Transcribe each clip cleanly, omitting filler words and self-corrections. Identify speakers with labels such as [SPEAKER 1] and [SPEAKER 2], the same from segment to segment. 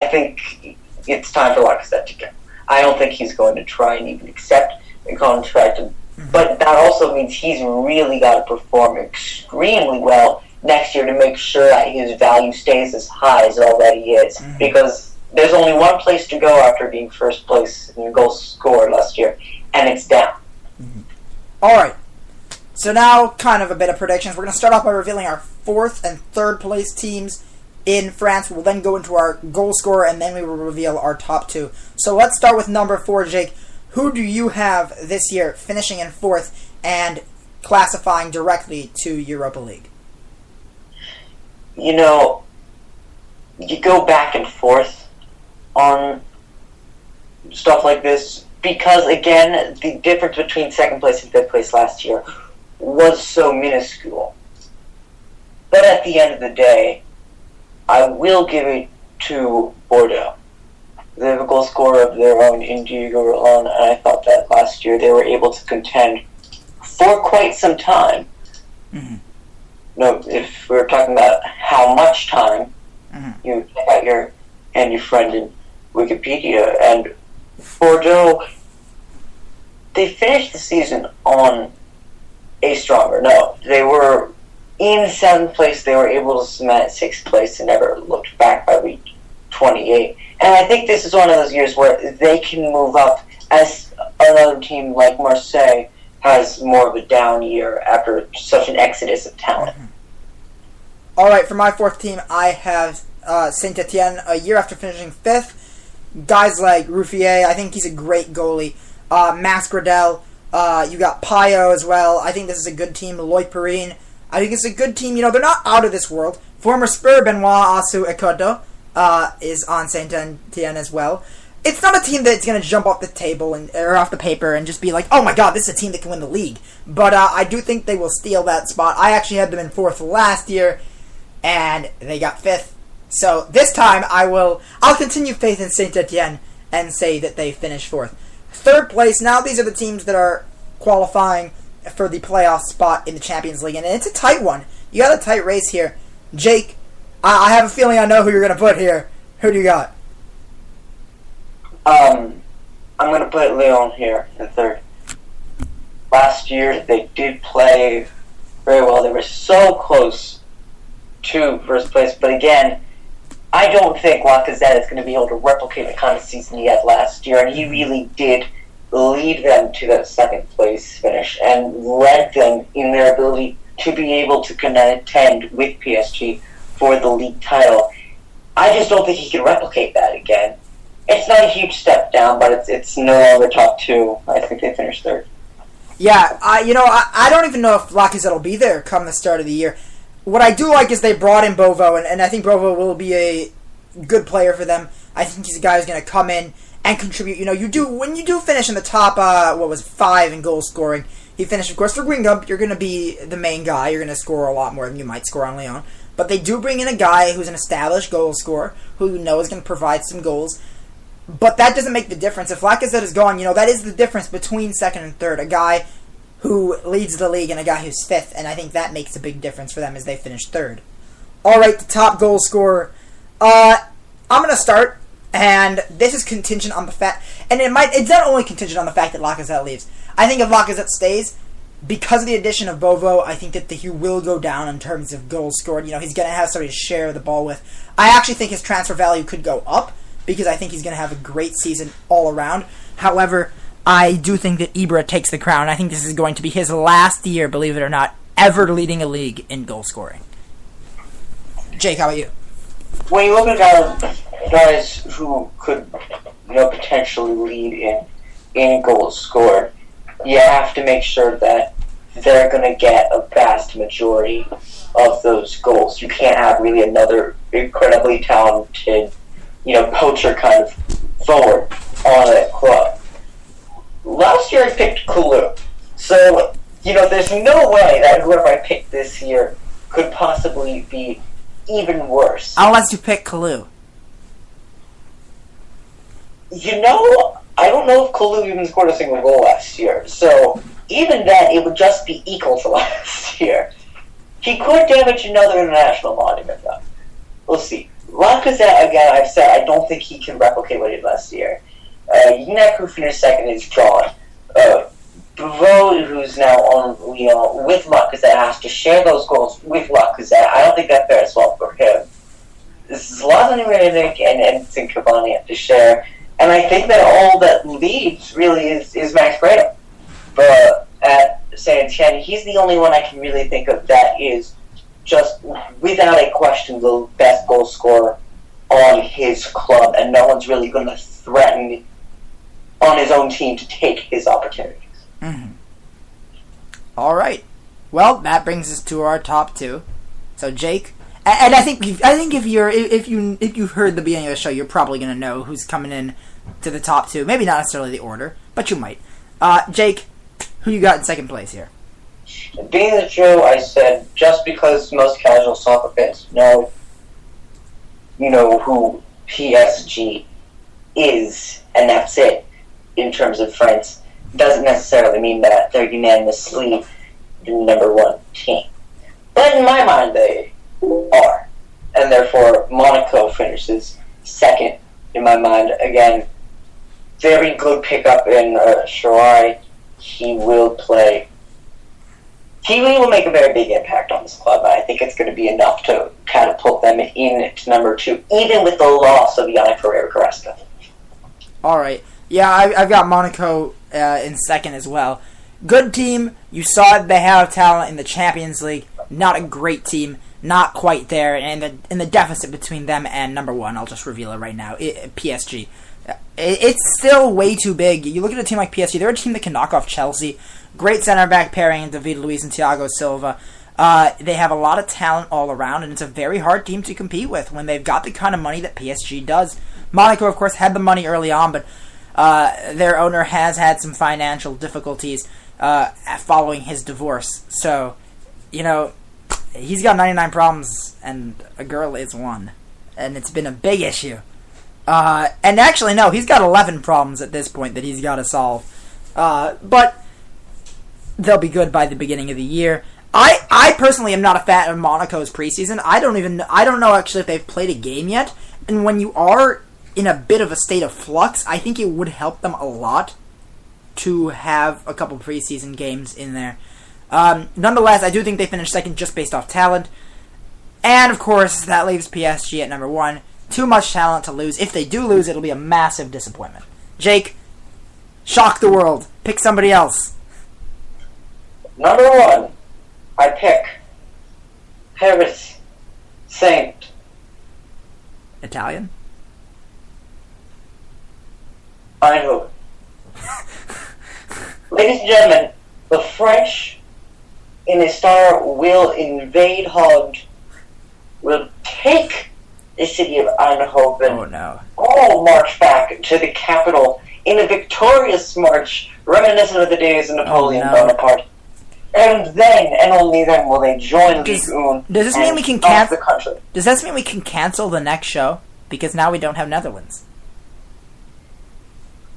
[SPEAKER 1] think it's time for Lacazette to go. I don't think he's going to try and even accept the contract, but that also means he's really got to perform extremely well next year to make sure that his value stays as high as it already is, because there's only one place to go after being first place in goal scorer last year, and it's down.
[SPEAKER 2] All right. So now, kind of a bit of predictions. We're going to start off by revealing our fourth and third place teams in France. We'll then go into our goal scorer, and then we will reveal our top two. So let's start with number 4, Jake. Who do you have this year finishing in fourth and classifying directly to Europa League?
[SPEAKER 1] You know, you go back and forth on stuff like this because, again, the difference between second place and fifth place last year was so minuscule. But at the end of the day, I will give it to Bordeaux. They have a goal scorer of their own in Diego Rolon, and I thought that last year they were able to contend for quite some time. No, if we're talking about how much time, you check out your friend in Wikipedia, and Bordeaux, they finished the season on a stronger note. They were in 7th place, they were able to cement 6th place and never looked back by week 28. And I think this is one of those years where they can move up as another team like Marseille has more of a down year after such an exodus of talent.
[SPEAKER 2] All right, for my fourth team, I have Saint-Etienne. A year after finishing 5th, guys like Ruffier, I think he's a great goalie. Max Gradel, you got Payot as well. I think this is a good team. Loic Perrine, I think it's a good team. You know, they're not out of this world. Former Spur Benoit Asu Ekoto is on Saint-Etienne as well. It's not a team that's going to jump off the table or off the paper and just be like, oh my god, this is a team that can win the league. But I do think they will steal that spot. I actually had them in 4th last year, and they got 5th. So this time I'll continue faith in Saint-Etienne and say that they finish 4th. 3rd place, now these are the teams that are qualifying for the playoff spot in the Champions League, and it's a tight one. You got a tight race here. Jake, I have a feeling I know who you're going to put here. Who do you got?
[SPEAKER 1] I'm going to put Lyon here in 3rd. Last year, they did play very well. They were so close to first place, but again, I don't think Lacazette is going to be able to replicate the kind of season he had last year, and he really did lead them to that 2nd place finish and led them in their ability to be able to contend with PSG for the league title. I just don't think he can replicate that again. It's not a huge step down, but it's no longer top 2. I think they finished 3rd.
[SPEAKER 2] Yeah, I don't even know if Lacazette will be there come the start of the year. What I do like is they brought in Bovo, and I think Bovo will be a good player for them. I think he's a guy who's going to come in and contribute. You know, when you do finish in the top, 5 in goal scoring, he finished, of course, for Green Gump, you're going to be the main guy. You're going to score a lot more than you might score on Lyon. But they do bring in a guy who's an established goal scorer, who you know is going to provide some goals. But that doesn't make the difference. If Lacazette is gone, you know, that is the difference between 2nd and 3rd. A guy who leads the league and a guy who's 5th, and I think that makes a big difference for them as they finish 3rd. All right, the top goal scorer. I'm going to start, and this is contingent on the fact, and it's not only contingent on the fact that Lacazette leaves. I think if Lacazette stays, because of the addition of Bovo, I think that he will go down in terms of goals scored. You know, he's going to have somebody to share the ball with. I actually think his transfer value could go up, because I think he's going to have a great season all around. However, I do think that Ibra takes the crown. I think this is going to be his last year, believe it or not, ever leading a league in goal scoring. Jake, how about you?
[SPEAKER 1] When you look at guys who could, you know, potentially lead in goals scored, you have to make sure that they're going to get a vast majority of those goals. You can't have really another incredibly talented, you know, poacher kind of forward on that club. Last year I picked Kalu. So, you know, there's no way that whoever I picked this year could possibly be even worse.
[SPEAKER 2] I'll let you pick Kalu.
[SPEAKER 1] You know, I don't know if Kalu even scored a single goal last year. So, even then, it would just be equal to last year. He could damage another international monument, though. We'll see. Lacazette, again, I've said I don't think he can replicate what he did last year. Yinak, who finished second, is drawn. Bavo, who's now on Lyon with Lacazette, has to share those goals with Lacazette. I don't think that fares well for him. This is Zlatan Ibrahimovic and Edinson Cavani have to share. And I think that all that leaves really is Max Breda. But at Saint Etienne, he's the only one I can really think of that is just, without a question, the best goal scorer on his club. And no one's really going to threaten on his own team to take his opportunities.
[SPEAKER 2] Mm-hmm. All right. Well, that brings us to our top two. So, Jake, and I think if you heard the beginning of the show, you're probably going to know who's coming in to the top two. Maybe not necessarily the order, but you might. Jake, who you got in second place here?
[SPEAKER 1] Being the true, I said just because most casual soccer fans know, who PSG is, and that's it in terms of France, doesn't necessarily mean that they're unanimously the number one team. But in my mind, they are. And therefore, Monaco finishes second in my mind. Again, very good pickup in Shirai. He will make a very big impact on this club. I think it's going to be enough to catapult them into number two, even with the loss of Yannick Ferreira-Carrasco.
[SPEAKER 2] All right. Yeah, I've got Monaco in second as well. Good team. You saw they have talent in the Champions League. Not a great team. Not quite there. And in the deficit between them and number one, I'll just reveal it right now, PSG. It's still way too big. You look at a team like PSG, they're a team that can knock off Chelsea. Great center-back pairing in David Luiz and Thiago Silva. They have a lot of talent all around, and it's a very hard team to compete with when they've got the kind of money that PSG does. Monaco, of course, had the money early on, but their owner has had some financial difficulties following his divorce. So, he's got 99 problems, and a girl is one. And it's been a big issue. And actually, no, he's got 11 problems at this point that he's got to solve. But they'll be good by the beginning of the year. I personally am not a fan of Monaco's preseason. I don't know actually if they've played a game yet. And when you are in a bit of a state of flux, I think it would help them a lot to have a couple preseason games in there. Nonetheless, I do think they finished second just based off talent. And, of course, that leaves PSG at number one. Too much talent to lose. If they do lose, it'll be a massive disappointment. Jake, shock the world. Pick somebody else.
[SPEAKER 1] Number one, I pick Paris Saint.
[SPEAKER 2] Italian?
[SPEAKER 1] Eindhoven. Ladies and gentlemen, the French in a star will invade Holland, will take the city of Eindhoven.
[SPEAKER 2] Oh no.
[SPEAKER 1] All march back to the capital in a victorious march reminiscent of the days of Napoleon Bonaparte. And then, and only then, will they join Ligue 1.
[SPEAKER 2] Does this mean we can
[SPEAKER 1] cancel the country?
[SPEAKER 2] Does this mean we can cancel the next show? Because now we don't have Netherlands.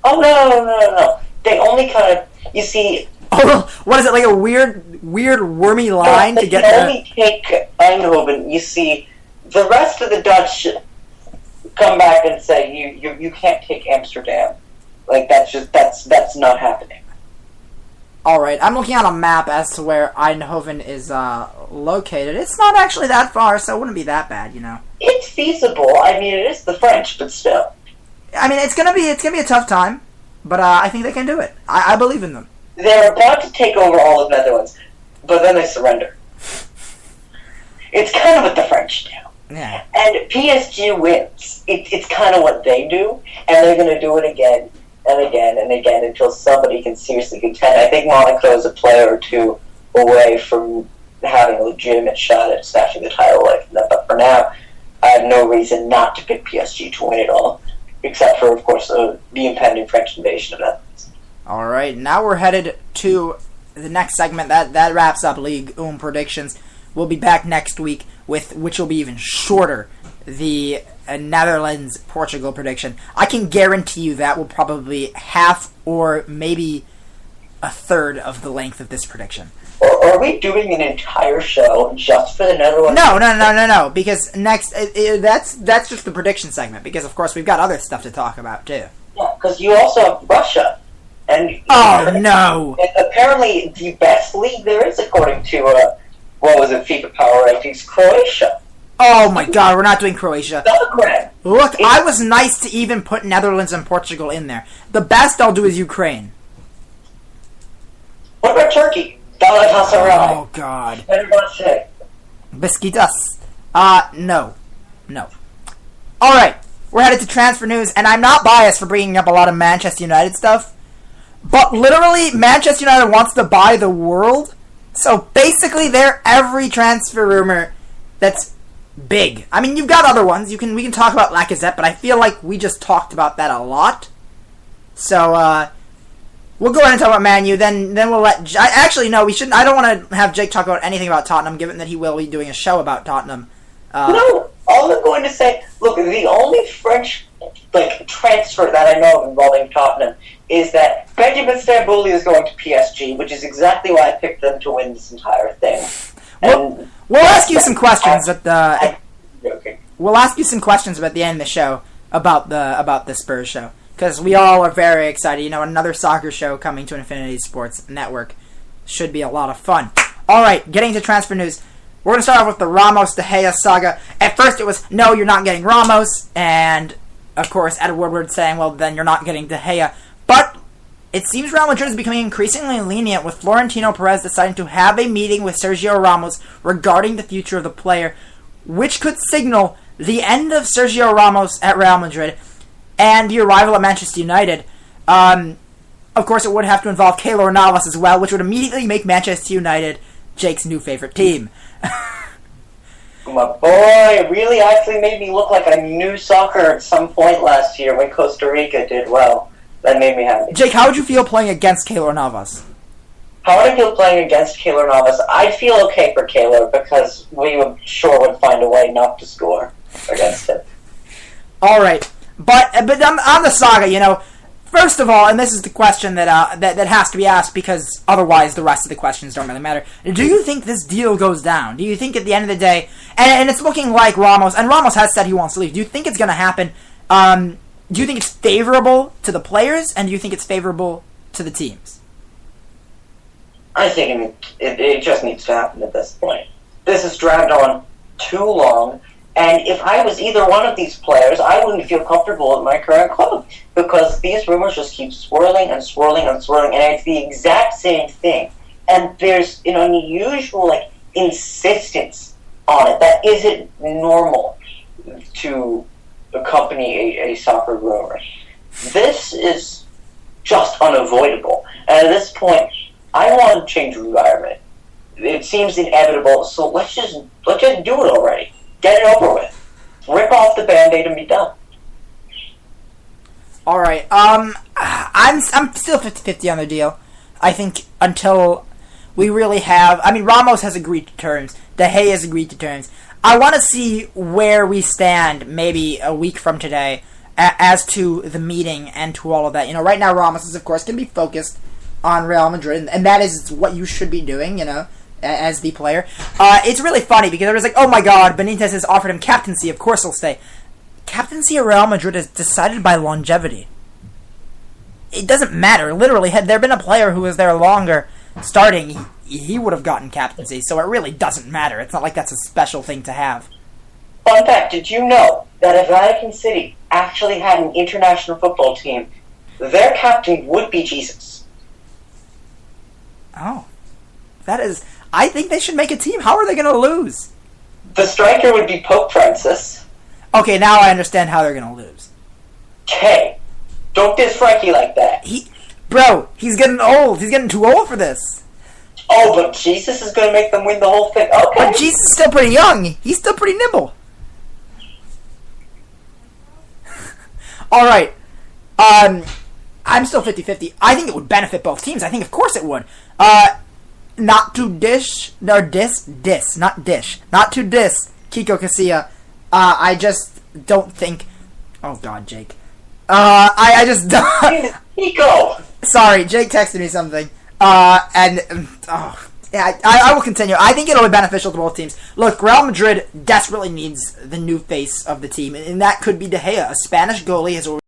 [SPEAKER 1] Oh no. They only kind of, you see.
[SPEAKER 2] Oh, what is it, like a weird wormy line to get
[SPEAKER 1] there? They only take Eindhoven. You see, the rest of the Dutch come back and say you can't take Amsterdam. Like that's not happening.
[SPEAKER 2] All right, I'm looking on a map as to where Eindhoven is located. It's not actually that far, so it wouldn't be that bad,
[SPEAKER 1] It's feasible. I mean, it is the French, but still.
[SPEAKER 2] I mean, it's gonna be a tough time, but I think they can do it. I believe in them.
[SPEAKER 1] They're about to take over all of Netherlands, but then they surrender. It's kind of what the French do.
[SPEAKER 2] Yeah.
[SPEAKER 1] And PSG wins. It's kind of what they do, and they're going to do it again and again and again until somebody can seriously contend. I think Monaco is a player or two away from having a legitimate shot at snatching the title away from them. But for now, I have no reason not to pick PSG to win it all, except for, of course, the impending French invasion of Netherlands.
[SPEAKER 2] All right, now we're headed to the next segment. That wraps up Ligue 1 predictions. We'll be back next week with, which will be even shorter, the Netherlands-Portugal prediction. I can guarantee you that will probably half or maybe a third of the length of this prediction.
[SPEAKER 1] Or are we doing an entire show just for the Netherlands?
[SPEAKER 2] No. Because next, that's just the prediction segment. Because of course we've got other stuff to talk about too.
[SPEAKER 1] Yeah, because you also have Russia, and
[SPEAKER 2] no!
[SPEAKER 1] And apparently, the best league there is, according to FIFA Power Rankings, Croatia.
[SPEAKER 2] Oh my God, we're not doing Croatia.
[SPEAKER 1] Belgrade.
[SPEAKER 2] Look, I was nice to even put Netherlands and Portugal in there. The best I'll do is Ukraine.
[SPEAKER 1] What about Turkey? Galatasaray.
[SPEAKER 2] Oh God.
[SPEAKER 1] Fenerbahce.
[SPEAKER 2] Besiktas. No. Alright, we're headed to transfer news, and I'm not biased for bringing up a lot of Manchester United stuff, but literally, Manchester United wants to buy the world, so basically they're every transfer rumor that's big. I mean, you've got other ones. We can talk about Lacazette, but I feel like we just talked about that a lot. So, we'll go ahead and talk about Man U, then we'll let... we shouldn't... I don't want to have Jake talk about anything about Tottenham, given that he will be doing a show about Tottenham.
[SPEAKER 1] No, all I'm going to say... Look, the only French, transfer that I know of involving Tottenham is that Benjamin Stambouli is going to PSG, which is exactly why I picked them to win this entire thing.
[SPEAKER 2] We'll ask you some questions at the... We'll ask you some questions at the end of the show about the Spurs show. Because we all are very excited. Another soccer show coming to Infinity Sports Network should be a lot of fun. Alright, getting to transfer news. We're going to start off with the Ramos De Gea saga. At first it was, no, you're not getting Ramos. And, of course, Ed Woodward saying, well, then you're not getting De Gea. But it seems Real Madrid is becoming increasingly lenient, with Florentino Perez deciding to have a meeting with Sergio Ramos regarding the future of the player, which could signal the end of Sergio Ramos at Real Madrid and the arrival at Manchester United. Of course, it would have to involve Keylor Navas as well, which would immediately make Manchester United Jake's new favorite team.
[SPEAKER 1] My boy, it really actually made me look like I knew soccer at some point last year when Costa Rica did well. That made me happy.
[SPEAKER 2] Jake, how would you feel playing against Keylor Navas?
[SPEAKER 1] How would I feel playing against Keylor Navas? I'd feel okay for Keylor because we would find a way not to score against him.
[SPEAKER 2] Alright, but on the saga, first of all, and this is the question that has to be asked because otherwise the rest of the questions don't really matter. Do you think this deal goes down? Do you think at the end of the day, and it's looking like Ramos has said he wants to leave, do you think it's going to happen? Do you think it's favorable to the players, and do you think it's favorable to the teams?
[SPEAKER 1] I think it just needs to happen at this point. This has dragged on too long, and if I was either one of these players, I wouldn't feel comfortable at my current club, because these rumors just keep swirling and swirling and swirling, and it's the exact same thing. And there's an unusual insistence on it that isn't normal to accompany a soccer rumor. This is just unavoidable. And at this point, I want to change the environment. It seems inevitable, so let's just do it already. Get it over with. Rip off the Band-Aid and be done.
[SPEAKER 2] Alright, I'm still 50-50 on the deal. I think until we really have... Ramos has agreed to terms. De Gea has agreed to terms. I want to see where we stand maybe a week from today as to the meeting and to all of that. Right now Ramos is, of course, going to be focused on Real Madrid, and that is what you should be doing, as the player. It's really funny because everyone's like, oh my god, Benitez has offered him captaincy, of course he'll stay. Captaincy of Real Madrid is decided by longevity. It doesn't matter. Literally, had there been a player who was there longer starting, he would have gotten captaincy, so it really doesn't matter. It's not like that's a special thing to have.
[SPEAKER 1] Fun fact, did you know that if Vatican City actually had an international football team, their captain would be Jesus?
[SPEAKER 2] Oh. That is... I think they should make a team. How are they going to lose?
[SPEAKER 1] The striker would be Pope Francis.
[SPEAKER 2] Okay, now I understand how they're going to lose.
[SPEAKER 1] Hey, don't diss Frankie like that.
[SPEAKER 2] He's getting old. He's getting too old for this.
[SPEAKER 1] Oh, but Jesus is going to make them win the whole thing. Okay.
[SPEAKER 2] But Jesus is still pretty young. He's still pretty nimble. Alright. I'm still 50-50. I think it would benefit both teams. I think, of course, it would. Not to diss Kiko Casilla. I just don't think... Oh, God, Jake. I just don't...
[SPEAKER 1] Kiko!
[SPEAKER 2] Sorry, Jake texted me something. I will continue. I think it'll be beneficial to both teams. Look, Real Madrid desperately needs the new face of the team, and that could be De Gea. A Spanish goalie has already